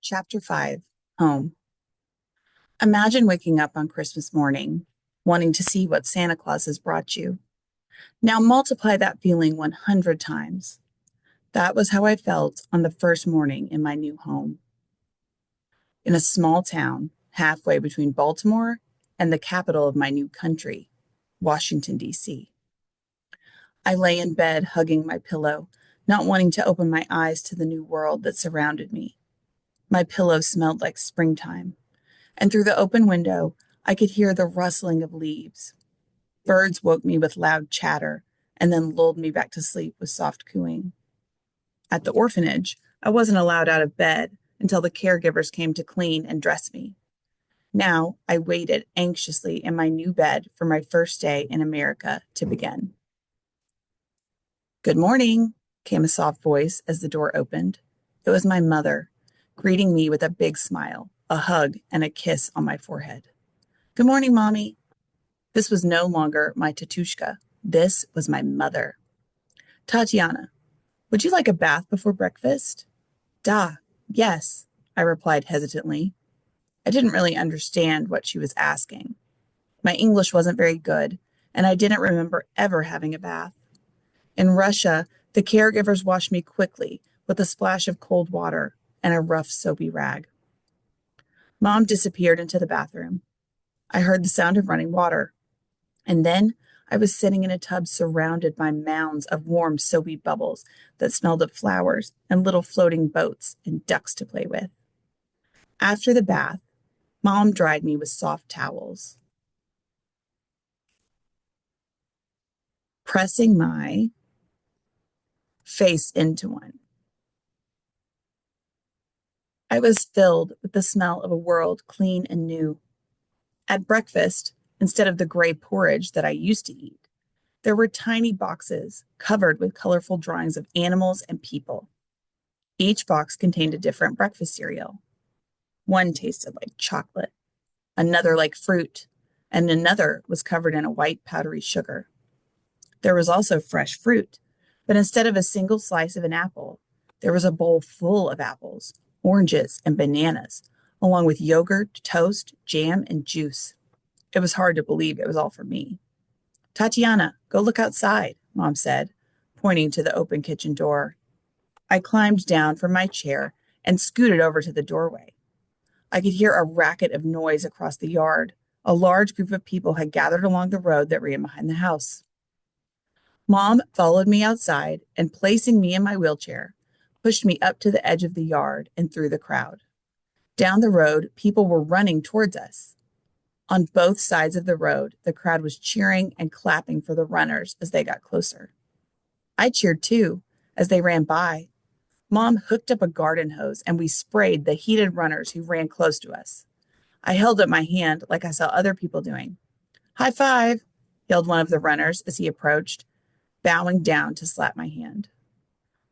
Chapter 5 Home. Imagine waking up on Christmas morning, wanting to see what Santa Claus has brought you. Now multiply that feeling 100 times. That was how I felt on the first morning in my new home. In a small town, halfway between Baltimore and the capital of my new country, Washington, D.C. I lay in bed hugging my pillow, not wanting to open my eyes to the new world that surrounded me. My pillow smelled like springtime, and through the open window, I could hear the rustling of leaves. Birds woke me with loud chatter and then lulled me back to sleep with soft cooing. At the orphanage, I wasn't allowed out of bed until the caregivers came to clean and dress me. Now I waited anxiously in my new bed for my first day in America to begin. "Good morning," came a soft voice as the door opened. It was my mother, greeting me with a big smile, a hug, and a kiss on my forehead. "Good morning, Mommy." This was no longer my Tatushka. This was my mother. "Tatyana, would you like a bath before breakfast?" "Da, yes," I replied hesitantly. I didn't really understand what she was asking. My English wasn't very good, and I didn't remember ever having a bath. In Russia, the caregivers washed me quickly with a splash of cold water and a rough, soapy rag. Mom disappeared into the bathroom. I heard the sound of running water. And then I was sitting in a tub surrounded by mounds of warm, soapy bubbles that smelled of flowers and little floating boats and ducks to play with. After the bath, Mom dried me with soft towels. Pressing my face into one, I was filled with the smell of a world clean and new. At breakfast, instead of the gray porridge that I used to eat, there were tiny boxes covered with colorful drawings of animals and people. Each box contained a different breakfast cereal. One tasted like chocolate, another like fruit, and another was covered in a white powdery sugar. There was also fresh fruit, but instead of a single slice of an apple, there was a bowl full of apples, oranges, and bananas, along with yogurt, toast, jam, and juice. It was hard to believe it was all for me. "Tatyana, go look outside," Mom said, pointing to the open kitchen door. I climbed down from my chair and scooted over to the doorway. I could hear a racket of noise across the yard. A large group of people had gathered along the road that ran behind the house. Mom followed me outside and, placing me in my wheelchair, pushed me up to the edge of the yard and through the crowd. Down the road, people were running towards us. On both sides of the road, the crowd was cheering and clapping for the runners as they got closer. I cheered too as they ran by. Mom hooked up a garden hose and we sprayed the heated runners who ran close to us. I held up my hand like I saw other people doing. "High five," yelled one of the runners as he approached, bowing down to slap my hand.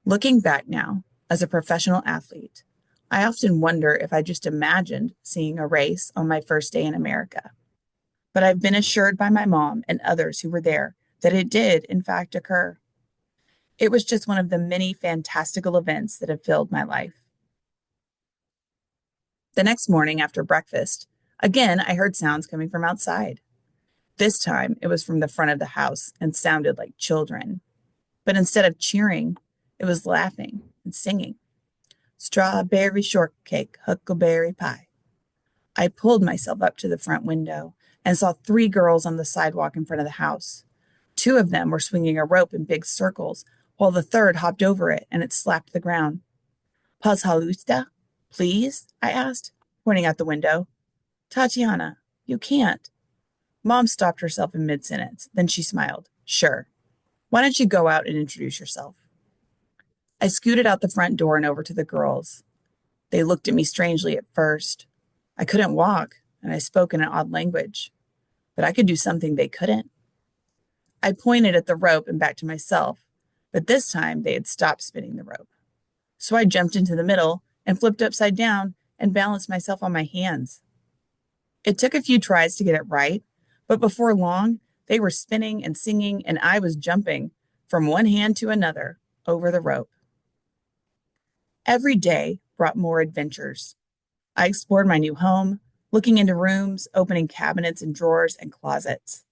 Looking back now, as a professional athlete, I often wonder if I just imagined seeing a race on my first day in America. But I've been assured by my mom and others who were there that it did, in fact, occur. It was just one of the many fantastical events that have filled my life. The next morning after breakfast, again I heard sounds coming from outside. This time it was from the front of the house and sounded like children. But instead of cheering, it was laughing and singing. "Strawberry shortcake, huckleberry pie." I pulled myself up to the front window and saw 3 girls on the sidewalk in front of the house. 2 of them were swinging a rope in big circles, while the third hopped over it and it slapped the ground. "Pazhalusta, please?" I asked, pointing out the window. "Tatyana, you can't." Mom stopped herself in mid-sentence. Then she smiled. "Sure. Why don't you go out and introduce yourself?" I scooted out the front door and over to the girls. They looked at me strangely at first. I couldn't walk, and I spoke in an odd language. But I could do something they couldn't. I pointed at the rope and back to myself, but this time they had stopped spinning the rope. So I jumped into the middle and flipped upside down and balanced myself on my hands. It took a few tries to get it right, but before long, they were spinning and singing, and I was jumping from one hand to another over the rope. Every day brought more adventures. I explored my new home, looking into rooms, opening cabinets and drawers and closets.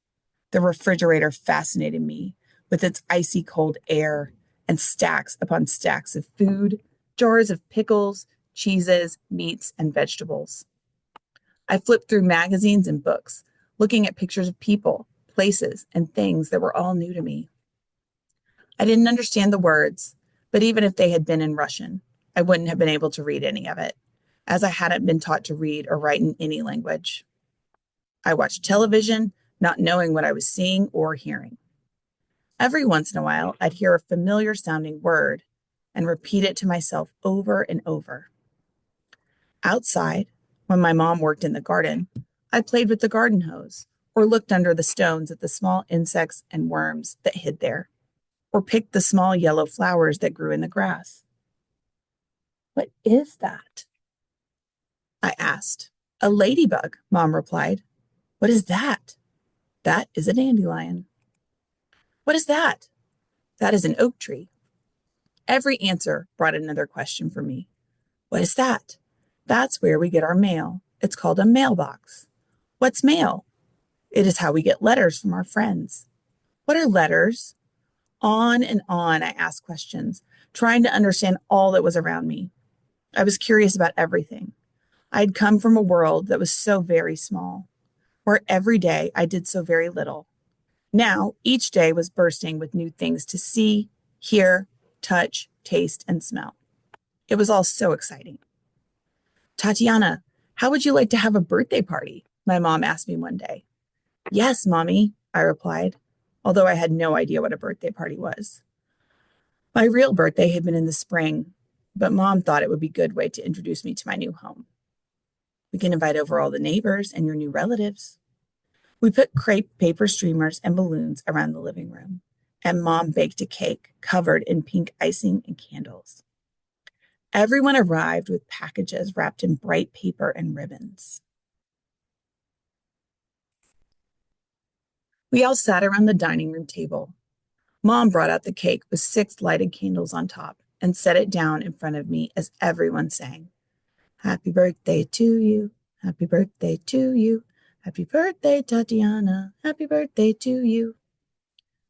The refrigerator fascinated me with its icy cold air and stacks upon stacks of food, jars of pickles, cheeses, meats, and vegetables. I flipped through magazines and books, looking at pictures of people, places, and things that were all new to me. I didn't understand the words, but even if they had been in Russian, I wouldn't have been able to read any of it, as I hadn't been taught to read or write in any language. I watched television, not knowing what I was seeing or hearing. Every once in a while, I'd hear a familiar sounding word and repeat it to myself over and over. Outside, when my mom worked in the garden, I played with the garden hose or looked under the stones at the small insects and worms that hid there, or picked the small yellow flowers that grew in the grass. "What is that?" I asked. "A ladybug," Mom replied. "What is that?" "That is a dandelion." "What is that?" "That is an oak tree." Every answer brought another question for me. "What is that?" "That's where we get our mail. It's called a mailbox." "What's mail?" "It is how we get letters from our friends." "What are letters?" On and on I asked questions, trying to understand all that was around me. I was curious about everything. I had come from a world that was so very small, where every day I did so very little. Now, each day was bursting with new things to see, hear, touch, taste, and smell. It was all so exciting. "Tatyana, how would you like to have a birthday party?" my mom asked me one day. "Yes, Mommy," I replied, although I had no idea what a birthday party was. My real birthday had been in the spring, but Mom thought it would be a good way to introduce me to my new home. "We can invite over all the neighbors and your new relatives." We put crepe paper streamers and balloons around the living room, and Mom baked a cake covered in pink icing and candles. Everyone arrived with packages wrapped in bright paper and ribbons. We all sat around the dining room table. Mom brought out the cake with 6 lighted candles on top and set it down in front of me as everyone sang, "Happy birthday to you, happy birthday to you, happy birthday, Tatyana, happy birthday to you.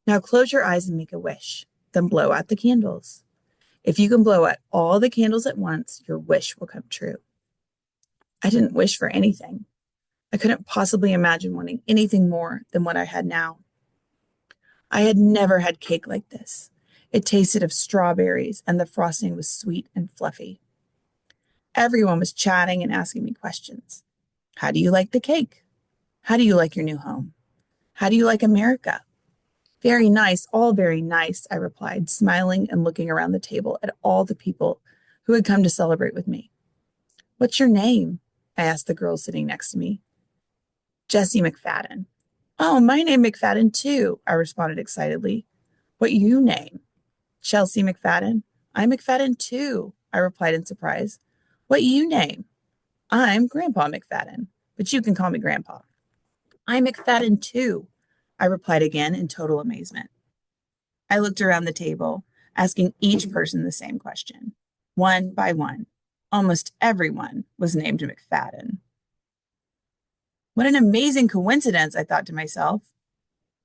Now close your eyes and make a wish, then blow out the candles. If you can blow out all the candles at once, your wish will come true." I didn't wish for anything. I couldn't possibly imagine wanting anything more than what I had now. I had never had cake like this. It tasted of strawberries, and the frosting was sweet and fluffy. Everyone was chatting and asking me questions. "How do you like the cake?" "How do you like your new home?" "How do you like America?" "Very nice, all very nice," I replied, smiling and looking around the table at all the people who had come to celebrate with me. "What's your name?" I asked the girl sitting next to me. "Jessie McFadden." "Oh, my name McFadden too," I responded excitedly. "What you name?" "Chelsea McFadden." "I'm McFadden too," I replied in surprise. "What you name?" "I'm Grandpa McFadden, but you can call me Grandpa." "I'm McFadden too," I replied again in total amazement. I looked around the table, asking each person the same question. One by one, almost everyone was named McFadden. What an amazing coincidence, I thought to myself.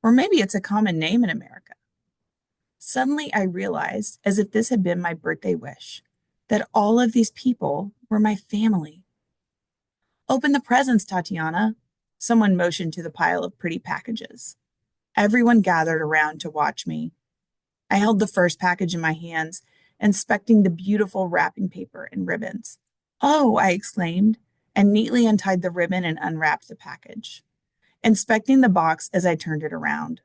Or maybe it's a common name in America. Suddenly, I realized, as if this had been my birthday wish, that all of these people were my family. "Open the presents, Tatyana." Someone motioned to the pile of pretty packages. Everyone gathered around to watch me. I held the first package in my hands, inspecting the beautiful wrapping paper and ribbons. "Oh," I exclaimed, and neatly untied the ribbon and unwrapped the package, inspecting the box as I turned it around.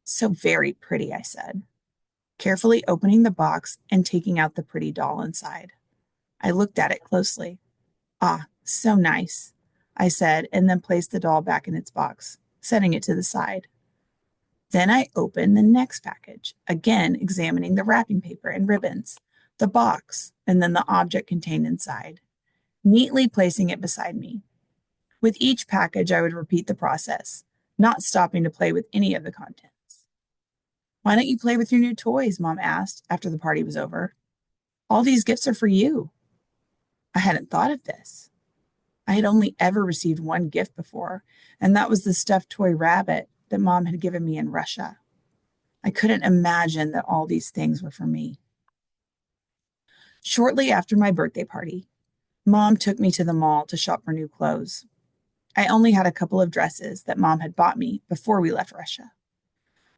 "So very pretty," I said, carefully opening the box and taking out the pretty doll inside. I looked at it closely. "Ah, so nice," I said, and then placed the doll back in its box, setting it to the side. Then I opened the next package, again examining the wrapping paper and ribbons, the box, and then the object contained inside, neatly placing it beside me. With each package, I would repeat the process, not stopping to play with any of the contents. "Why don't you play with your new toys?" Mom asked after the party was over. "All these gifts are for you." I hadn't thought of this. I had only ever received one gift before, and that was the stuffed toy rabbit that Mom had given me in Russia. I couldn't imagine that all these things were for me. Shortly after my birthday party, Mom took me to the mall to shop for new clothes. I only had a couple of dresses that Mom had bought me before we left Russia,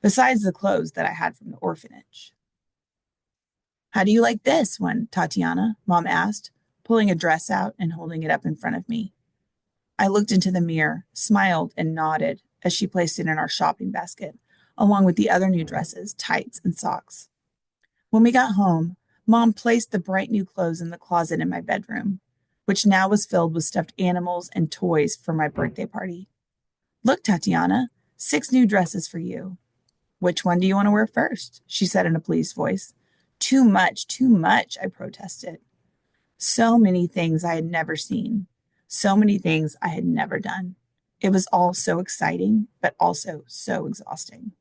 besides the clothes that I had from the orphanage. How do you like this one, Tatyana? Mom asked, pulling a dress out and holding it up in front of me. I looked into the mirror, smiled, and nodded as she placed it in our shopping basket, along with the other new dresses, tights, and socks. When we got home, Mom placed the bright new clothes in the closet in my bedroom, which now was filled with stuffed animals and toys for my birthday party. Look, Tatyana, 6 new dresses for you. Which one do you want to wear first? She said in a pleased voice. Too much, I protested. So many things I had never seen, so many things I had never done. It was all so exciting, but also so exhausting.